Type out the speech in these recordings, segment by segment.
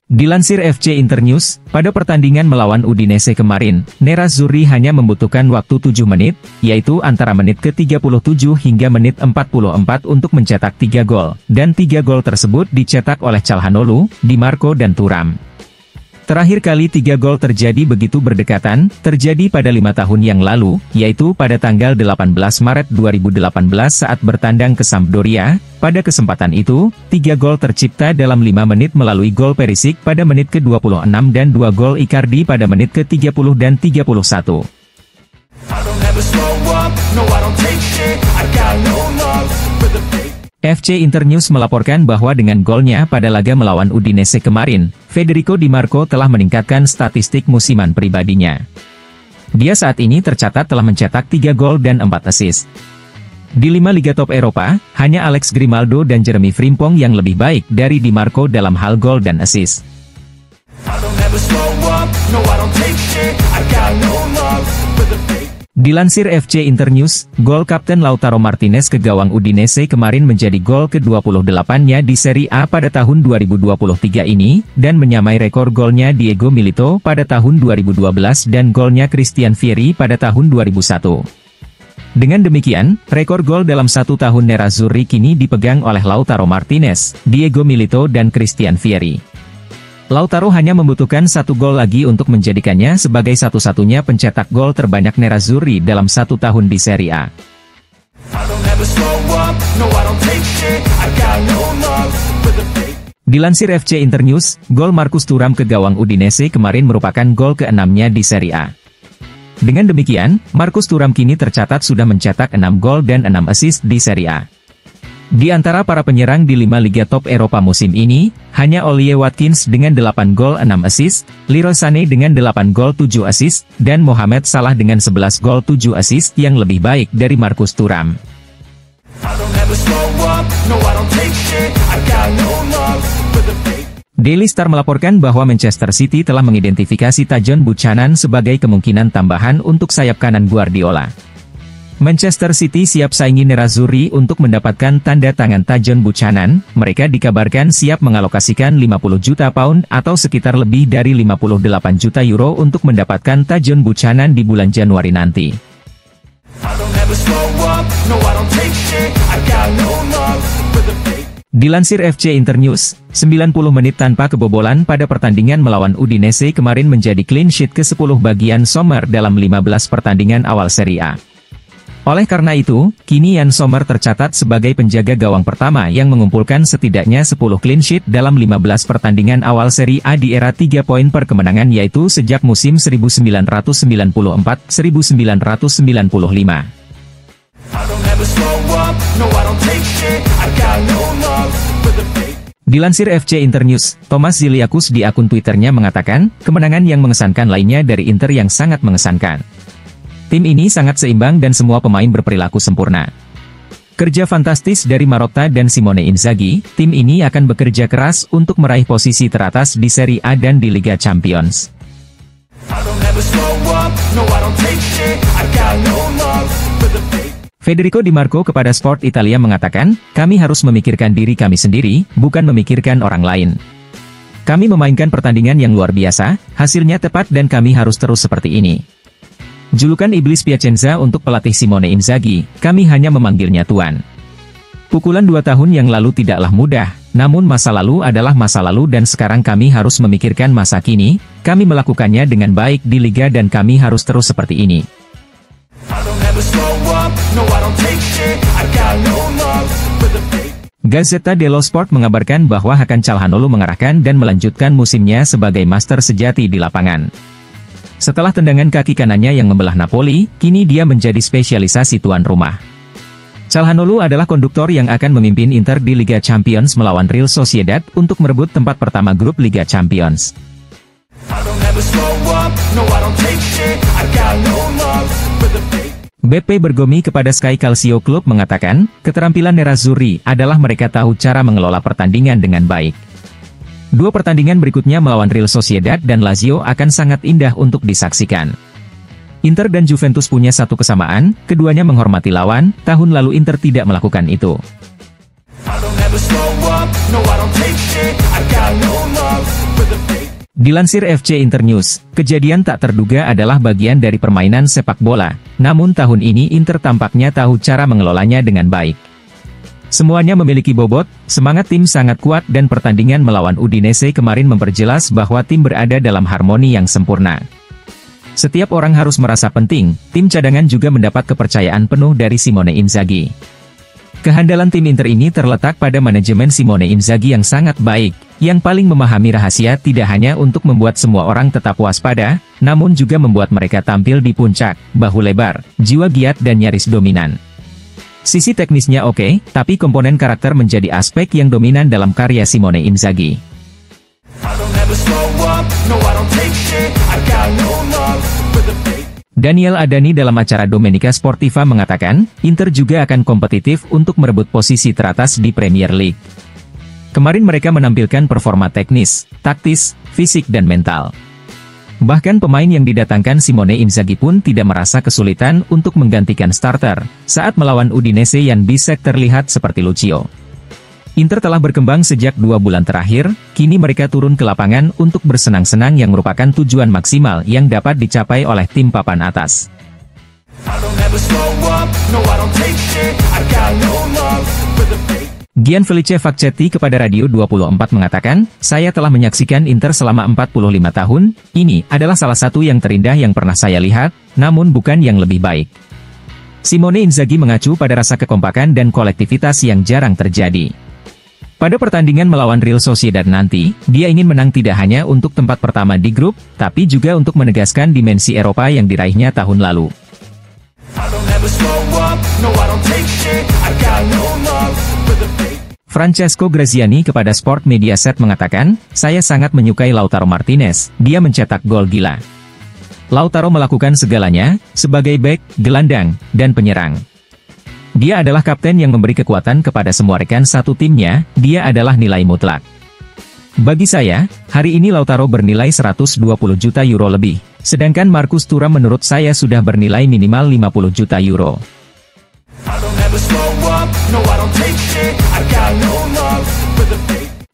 Dilansir FC Internews, pada pertandingan melawan Udinese kemarin, Nerazzurri hanya membutuhkan waktu 7 menit, yaitu antara menit ke-37 hingga menit 44 untuk mencetak 3 gol, dan 3 gol tersebut dicetak oleh Calhanoglu, Di Marco dan Thuram. Terakhir kali 3 gol terjadi begitu berdekatan, terjadi pada 5 tahun yang lalu, yaitu pada tanggal 18 Maret 2018 saat bertandang ke Sampdoria. Pada kesempatan itu, 3 gol tercipta dalam 5 menit melalui gol Perisic pada menit ke-26 dan 2 gol Icardi pada menit ke-30 dan 31. FC Internews melaporkan bahwa dengan golnya pada laga melawan Udinese kemarin, Federico Di Marco telah meningkatkan statistik musiman pribadinya. Dia saat ini tercatat telah mencetak 3 gol dan 4 assist. Di 5 liga top Eropa, hanya Alex Grimaldo dan Jeremy Frimpong yang lebih baik dari Di Marco dalam hal gol dan assist. Dilansir FC Internews, gol Kapten Lautaro Martinez ke gawang Udinese kemarin menjadi gol ke-28-nya di Serie A pada tahun 2023 ini, dan menyamai rekor golnya Diego Milito pada tahun 2012 dan golnya Christian Vieri pada tahun 2001. Dengan demikian, rekor gol dalam satu tahun Nerazzurri kini dipegang oleh Lautaro Martinez, Diego Milito dan Christian Vieri. Lautaro hanya membutuhkan 1 gol lagi untuk menjadikannya sebagai satu-satunya pencetak gol terbanyak Nerazzurri dalam satu tahun di Serie A. Dilansir FC Internews, gol Marcus Thuram ke gawang Udinese kemarin merupakan gol ke-6-nya di Serie A. Dengan demikian, Marcus Thuram kini tercatat sudah mencetak 6 gol dan 6 assist di Serie A. Di antara para penyerang di 5 liga top Eropa musim ini, hanya Ollie Watkins dengan 8 gol 6 assist, Leroy Sané dengan 8 gol 7 assist, dan Mohamed Salah dengan 11 gol 7 assist yang lebih baik dari Marcus Thuram. Daily Star melaporkan bahwa Manchester City telah mengidentifikasi Tajon Buchanan sebagai kemungkinan tambahan untuk sayap kanan Guardiola. Manchester City siap saingi Nerazzurri untuk mendapatkan tanda tangan Tajon Buchanan. Mereka dikabarkan siap mengalokasikan 50 juta pound atau sekitar lebih dari 58 juta euro untuk mendapatkan Tajon Buchanan di bulan Januari nanti. Dilansir FC Internews, 90 menit tanpa kebobolan pada pertandingan melawan Udinese kemarin menjadi clean sheet ke-10 bagian Sommer dalam 15 pertandingan awal Serie A. Oleh karena itu, kini Yann Sommer tercatat sebagai penjaga gawang pertama yang mengumpulkan setidaknya 10 clean sheet dalam 15 pertandingan awal Serie A di era 3 poin per kemenangan, yaitu sejak musim 1994-1995. Dilansir FC Internews, Thomas Ziliakus di akun Twitternya mengatakan, kemenangan yang mengesankan lainnya dari Inter yang sangat mengesankan. Tim ini sangat seimbang dan semua pemain berperilaku sempurna. Kerja fantastis dari Marotta dan Simone Inzaghi, tim ini akan bekerja keras untuk meraih posisi teratas di Serie A dan di Liga Champions. Federico Di Marco kepada Sport Italia mengatakan, kami harus memikirkan diri kami sendiri, bukan memikirkan orang lain. Kami memainkan pertandingan yang luar biasa, hasilnya tepat dan kami harus terus seperti ini. Julukan Iblis Piacenza untuk pelatih Simone Inzaghi, kami hanya memanggilnya Tuan. Pukulan 2 tahun yang lalu tidaklah mudah, namun masa lalu adalah masa lalu dan sekarang kami harus memikirkan masa kini, kami melakukannya dengan baik di Liga dan kami harus terus seperti ini. Gazzetta dello Sport mengabarkan bahwa Hakan Calhanoglu mengarahkan dan melanjutkan musimnya sebagai master sejati di lapangan. Setelah tendangan kaki kanannya yang membelah Napoli, kini dia menjadi spesialisasi tuan rumah. Calhanoglu adalah konduktor yang akan memimpin Inter di Liga Champions melawan Real Sociedad untuk merebut tempat pertama grup Liga Champions. BP Bergomi kepada Sky Calcio Club mengatakan, keterampilan Nerazzurri adalah mereka tahu cara mengelola pertandingan dengan baik. 2 pertandingan berikutnya melawan Real Sociedad dan Lazio akan sangat indah untuk disaksikan. Inter dan Juventus punya satu kesamaan, keduanya menghormati lawan, tahun lalu Inter tidak melakukan itu. Dilansir FC Internews, kejadian tak terduga adalah bagian dari permainan sepak bola, namun tahun ini Inter tampaknya tahu cara mengelolanya dengan baik. Semuanya memiliki bobot, semangat tim sangat kuat dan pertandingan melawan Udinese kemarin memperjelas bahwa tim berada dalam harmoni yang sempurna. Setiap orang harus merasa penting, tim cadangan juga mendapat kepercayaan penuh dari Simone Inzaghi. Kehandalan tim Inter ini terletak pada manajemen Simone Inzaghi yang sangat baik, yang paling memahami rahasia tidak hanya untuk membuat semua orang tetap waspada, namun juga membuat mereka tampil di puncak, bahu lebar, jiwa giat dan nyaris dominan. Sisi teknisnya oke, tapi komponen karakter menjadi aspek yang dominan dalam karya Simone Inzaghi. Daniel Adani dalam acara Domenica Sportiva mengatakan, Inter juga akan kompetitif untuk merebut posisi teratas di Premier League. Kemarin mereka menampilkan performa teknis, taktis, fisik dan mental. Bahkan pemain yang didatangkan Simone Inzaghi pun tidak merasa kesulitan untuk menggantikan starter, saat melawan Udinese yang bisa terlihat seperti Lucio. Inter telah berkembang sejak 2 bulan terakhir, kini mereka turun ke lapangan untuk bersenang-senang yang merupakan tujuan maksimal yang dapat dicapai oleh tim papan atas. Gianfelice Facchetti kepada Radio 24 mengatakan, saya telah menyaksikan Inter selama 45 tahun, ini adalah salah satu yang terindah yang pernah saya lihat, namun bukan yang lebih baik. Simone Inzaghi mengacu pada rasa kekompakan dan kolektivitas yang jarang terjadi. Pada pertandingan melawan Real Sociedad nanti, dia ingin menang tidak hanya untuk tempat pertama di grup, tapi juga untuk menegaskan dimensi Eropa yang diraihnya tahun lalu. Francesco Graziani kepada Sport Mediaset mengatakan, saya sangat menyukai Lautaro Martinez, dia mencetak gol gila. Lautaro melakukan segalanya, sebagai bek, gelandang, dan penyerang. Dia adalah kapten yang memberi kekuatan kepada semua rekan satu timnya, dia adalah nilai mutlak. Bagi saya, hari ini Lautaro bernilai 120 juta euro lebih, sedangkan Marcus Thuram menurut saya sudah bernilai minimal 50 juta euro.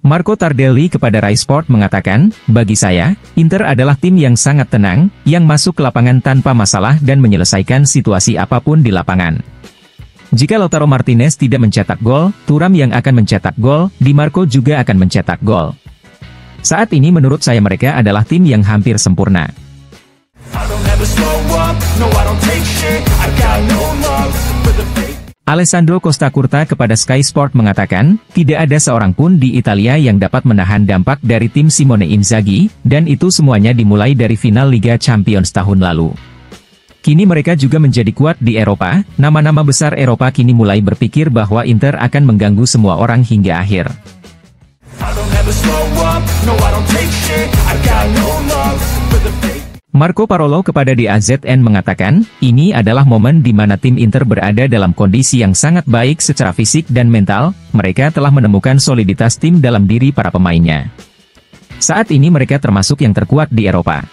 Marco Tardelli kepada Rai Sport mengatakan, bagi saya, Inter adalah tim yang sangat tenang, yang masuk ke lapangan tanpa masalah dan menyelesaikan situasi apapun di lapangan. Jika Lautaro Martinez tidak mencetak gol, Thuram yang akan mencetak gol, Di Marco juga akan mencetak gol. Saat ini menurut saya mereka adalah tim yang hampir sempurna. Alessandro Costa Curta kepada Sky Sport mengatakan, tidak ada seorang pun di Italia yang dapat menahan dampak dari tim Simone Inzaghi, dan itu semuanya dimulai dari final Liga Champions tahun lalu. Kini mereka juga menjadi kuat di Eropa, nama-nama besar Eropa kini mulai berpikir bahwa Inter akan mengganggu semua orang hingga akhir. Marco Parolo kepada DAZN mengatakan, ini adalah momen di mana tim Inter berada dalam kondisi yang sangat baik secara fisik dan mental, mereka telah menemukan soliditas tim dalam diri para pemainnya. Saat ini mereka termasuk yang terkuat di Eropa.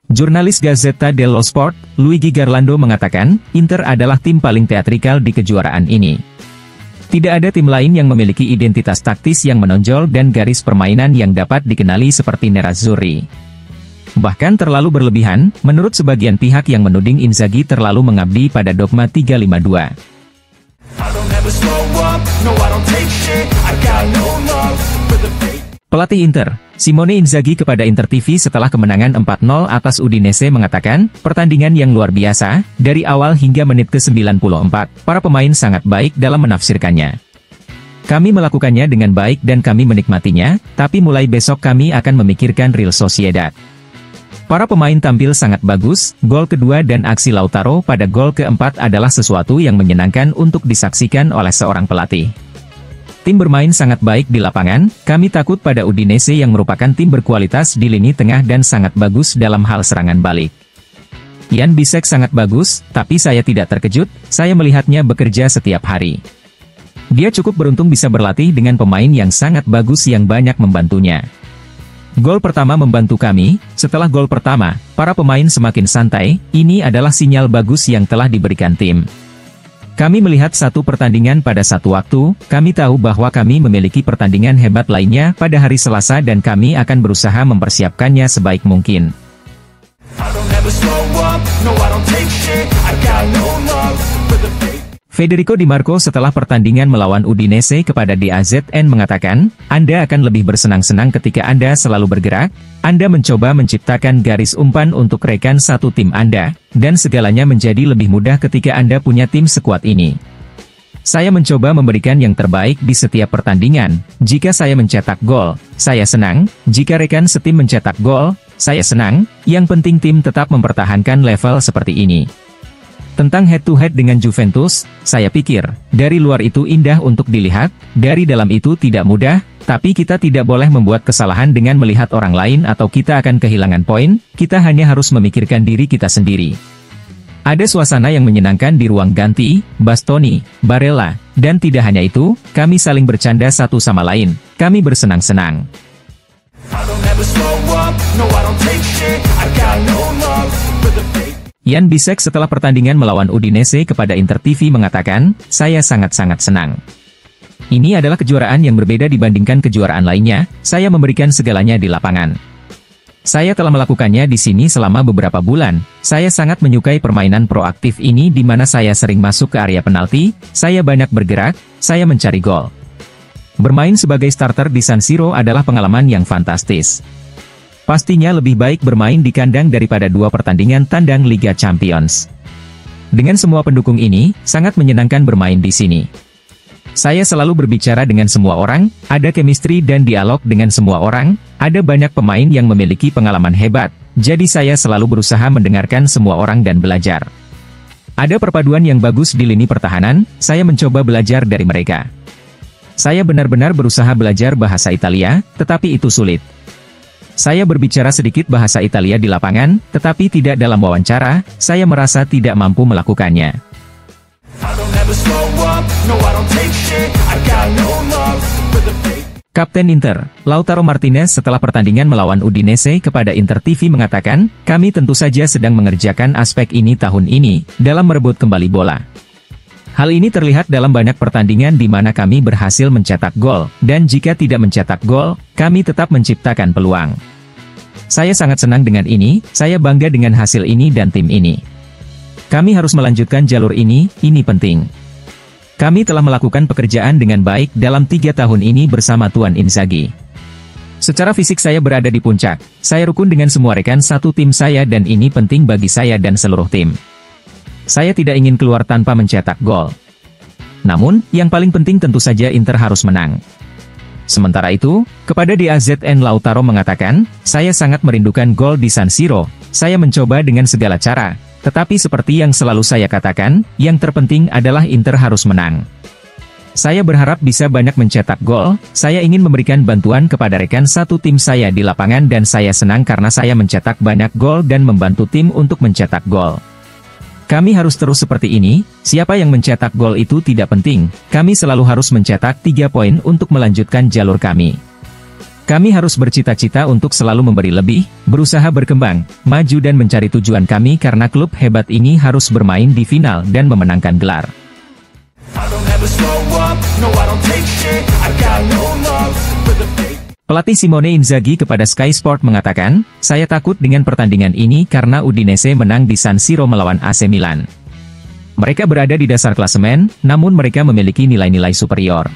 Jurnalis Gazzetta dello Sport, Luigi Garlando mengatakan, Inter adalah tim paling teatrikal di kejuaraan ini. Tidak ada tim lain yang memiliki identitas taktis yang menonjol dan garis permainan yang dapat dikenali seperti Nerazzurri. Bahkan terlalu berlebihan, menurut sebagian pihak yang menuding Inzaghi terlalu mengabdi pada dogma 352. Pelatih Inter, Simone Inzaghi kepada Inter TV setelah kemenangan 4-0 atas Udinese mengatakan, pertandingan yang luar biasa, dari awal hingga menit ke-94, para pemain sangat baik dalam menafsirkannya. Kami melakukannya dengan baik dan kami menikmatinya, tapi mulai besok kami akan memikirkan Real Sociedad. Para pemain tampil sangat bagus, gol kedua dan aksi Lautaro pada gol keempat adalah sesuatu yang menyenangkan untuk disaksikan oleh seorang pelatih. Tim bermain sangat baik di lapangan, kami takut pada Udinese yang merupakan tim berkualitas di lini tengah dan sangat bagus dalam hal serangan balik. Jan Bisek sangat bagus, tapi saya tidak terkejut, saya melihatnya bekerja setiap hari. Dia cukup beruntung bisa berlatih dengan pemain yang sangat bagus yang banyak membantunya. Gol pertama membantu kami. Setelah gol pertama, para pemain semakin santai. Ini adalah sinyal bagus yang telah diberikan tim. Kami melihat satu pertandingan pada satu waktu. Kami tahu bahwa kami memiliki pertandingan hebat lainnya pada hari Selasa dan kami akan berusaha mempersiapkannya sebaik mungkin. Federico Di Marco setelah pertandingan melawan Udinese kepada DAZN mengatakan, Anda akan lebih bersenang-senang ketika Anda selalu bergerak, Anda mencoba menciptakan garis umpan untuk rekan satu tim Anda, dan segalanya menjadi lebih mudah ketika Anda punya tim sekuat ini. Saya mencoba memberikan yang terbaik di setiap pertandingan. Jika saya mencetak gol, saya senang. Jika rekan setim mencetak gol, saya senang. Yang penting tim tetap mempertahankan level seperti ini. Tentang head-to-head dengan Juventus, saya pikir, dari luar itu indah untuk dilihat, dari dalam itu tidak mudah, tapi kita tidak boleh membuat kesalahan dengan melihat orang lain atau kita akan kehilangan poin, kita hanya harus memikirkan diri kita sendiri. Ada suasana yang menyenangkan di ruang ganti, Bastoni, Barella, dan tidak hanya itu, kami saling bercanda satu sama lain, kami bersenang-senang. Jan Bisek setelah pertandingan melawan Udinese kepada Inter TV mengatakan, saya sangat-sangat senang. Ini adalah kejuaraan yang berbeda dibandingkan kejuaraan lainnya, saya memberikan segalanya di lapangan. Saya telah melakukannya di sini selama beberapa bulan, saya sangat menyukai permainan proaktif ini di mana saya sering masuk ke area penalti, saya banyak bergerak, saya mencari gol. Bermain sebagai starter di San Siro adalah pengalaman yang fantastis. Pastinya lebih baik bermain di kandang daripada 2 pertandingan tandang Liga Champions. Dengan semua pendukung ini, sangat menyenangkan bermain di sini. Saya selalu berbicara dengan semua orang, ada chemistry dan dialog dengan semua orang, ada banyak pemain yang memiliki pengalaman hebat, jadi saya selalu berusaha mendengarkan semua orang dan belajar. Ada perpaduan yang bagus di lini pertahanan, saya mencoba belajar dari mereka. Saya benar-benar berusaha belajar bahasa Italia, tetapi itu sulit. Saya berbicara sedikit bahasa Italia di lapangan, tetapi tidak dalam wawancara, saya merasa tidak mampu melakukannya. Kapten Inter, Lautaro Martinez setelah pertandingan melawan Udinese kepada Inter TV mengatakan, kami tentu saja sedang mengerjakan aspek ini tahun ini, dalam merebut kembali bola. Hal ini terlihat dalam banyak pertandingan di mana kami berhasil mencetak gol, dan jika tidak mencetak gol, kami tetap menciptakan peluang. Saya sangat senang dengan ini, saya bangga dengan hasil ini dan tim ini. Kami harus melanjutkan jalur ini penting. Kami telah melakukan pekerjaan dengan baik dalam 3 tahun ini bersama Tuan Inzaghi. Secara fisik saya berada di puncak, saya rukun dengan semua rekan satu tim saya dan ini penting bagi saya dan seluruh tim. Saya tidak ingin keluar tanpa mencetak gol. Namun, yang paling penting tentu saja Inter harus menang. Sementara itu, kepada DAZN Lautaro mengatakan, saya sangat merindukan gol di San Siro, saya mencoba dengan segala cara, tetapi seperti yang selalu saya katakan, yang terpenting adalah Inter harus menang. Saya berharap bisa banyak mencetak gol, saya ingin memberikan bantuan kepada rekan satu tim saya di lapangan dan saya senang karena saya mencetak banyak gol dan membantu tim untuk mencetak gol. Kami harus terus seperti ini, siapa yang mencetak gol itu tidak penting, kami selalu harus mencetak 3 poin untuk melanjutkan jalur kami. Kami harus bercita-cita untuk selalu memberi lebih, berusaha berkembang, maju dan mencari tujuan kami karena klub hebat ini harus bermain di final dan memenangkan gelar. Pelatih Simone Inzaghi kepada Sky Sport mengatakan, saya takut dengan pertandingan ini karena Udinese menang di San Siro melawan AC Milan. Mereka berada di dasar klasemen, namun mereka memiliki nilai-nilai superior.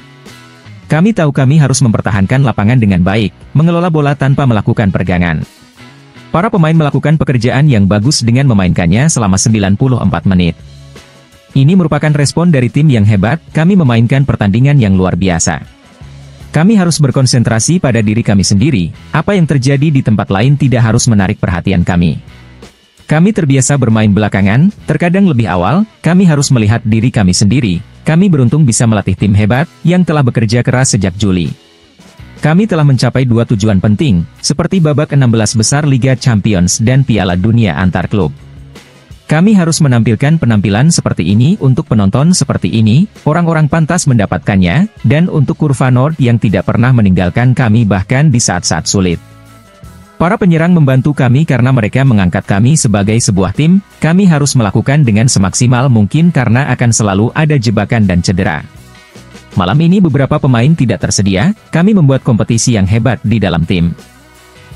Kami tahu kami harus mempertahankan lapangan dengan baik, mengelola bola tanpa melakukan pergangan. Para pemain melakukan pekerjaan yang bagus dengan memainkannya selama 94 menit. Ini merupakan respon dari tim yang hebat, kami memainkan pertandingan yang luar biasa. Kami harus berkonsentrasi pada diri kami sendiri, apa yang terjadi di tempat lain tidak harus menarik perhatian kami. Kami terbiasa bermain belakangan, terkadang lebih awal, kami harus melihat diri kami sendiri, kami beruntung bisa melatih tim hebat, yang telah bekerja keras sejak Juli. Kami telah mencapai 2 tujuan penting, seperti babak 16 besar Liga Champions dan Piala Dunia antar klub. Kami harus menampilkan penampilan seperti ini untuk penonton seperti ini, orang-orang pantas mendapatkannya, dan untuk kurva Nord yang tidak pernah meninggalkan kami bahkan di saat-saat sulit. Para penyerang membantu kami karena mereka mengangkat kami sebagai sebuah tim, kami harus melakukan dengan semaksimal mungkin karena akan selalu ada jebakan dan cedera. Malam ini beberapa pemain tidak tersedia, kami membuat kompetisi yang hebat di dalam tim.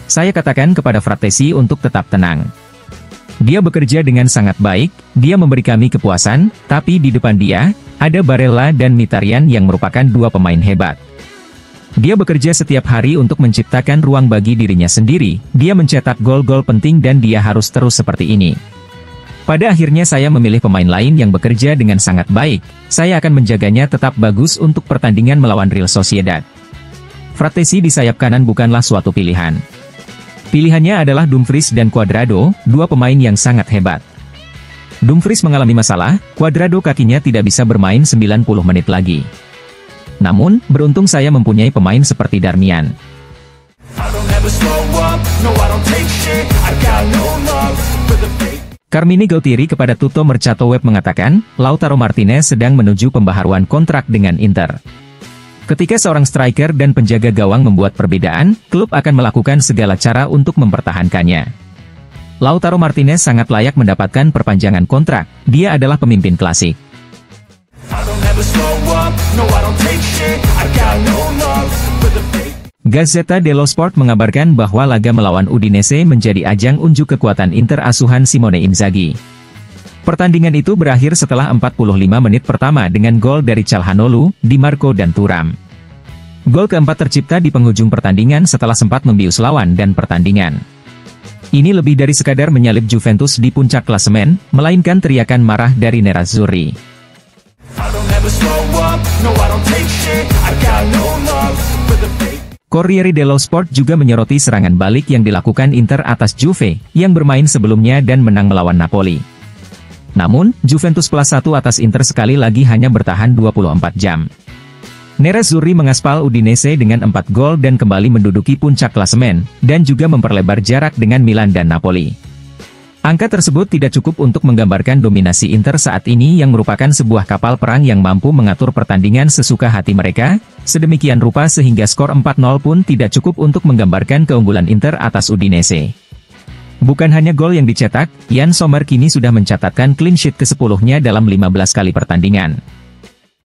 Saya katakan kepada Frattesi untuk tetap tenang. Dia bekerja dengan sangat baik, dia memberi kami kepuasan, tapi di depan dia, ada Barella dan Mkhitaryan yang merupakan dua pemain hebat. Dia bekerja setiap hari untuk menciptakan ruang bagi dirinya sendiri, dia mencetak gol-gol penting dan dia harus terus seperti ini. Pada akhirnya saya memilih pemain lain yang bekerja dengan sangat baik, saya akan menjaganya tetap bagus untuk pertandingan melawan Real Sociedad. Frattesi di sayap kanan bukanlah suatu pilihan. Pilihannya adalah Dumfries dan Cuadrado, dua pemain yang sangat hebat. Dumfries mengalami masalah, Cuadrado kakinya tidak bisa bermain 90 menit lagi. Namun, beruntung saya mempunyai pemain seperti Darmian. Carmine Gautieri kepada Tutto Mercato Web mengatakan, Lautaro Martinez sedang menuju pembaharuan kontrak dengan Inter. Ketika seorang striker dan penjaga gawang membuat perbedaan, klub akan melakukan segala cara untuk mempertahankannya. Lautaro Martinez sangat layak mendapatkan perpanjangan kontrak, dia adalah pemimpin klasik. Gazzetta dello Sport mengabarkan bahwa laga melawan Udinese menjadi ajang unjuk kekuatan Inter asuhan Simone Inzaghi. Pertandingan itu berakhir setelah 45 menit pertama dengan gol dari Calhanoglu, Di Marco dan Thuram. Gol keempat tercipta di penghujung pertandingan setelah sempat membius lawan dan pertandingan. Ini lebih dari sekadar menyalip Juventus di puncak klasemen, melainkan teriakan marah dari Nerazzurri. Corriere dello Sport juga menyoroti serangan balik yang dilakukan Inter atas Juve, yang bermain sebelumnya dan menang melawan Napoli. Namun, Juventus +1 atas Inter sekali lagi hanya bertahan 24 jam. Nerazzurri mengaspal Udinese dengan 4 gol dan kembali menduduki puncak klasemen, dan juga memperlebar jarak dengan Milan dan Napoli. Angka tersebut tidak cukup untuk menggambarkan dominasi Inter saat ini yang merupakan sebuah kapal perang yang mampu mengatur pertandingan sesuka hati mereka, sedemikian rupa sehingga skor 4-0 pun tidak cukup untuk menggambarkan keunggulan Inter atas Udinese. Bukan hanya gol yang dicetak, Yann Sommer kini sudah mencatatkan clean sheet ke-10-nya dalam 15 kali pertandingan.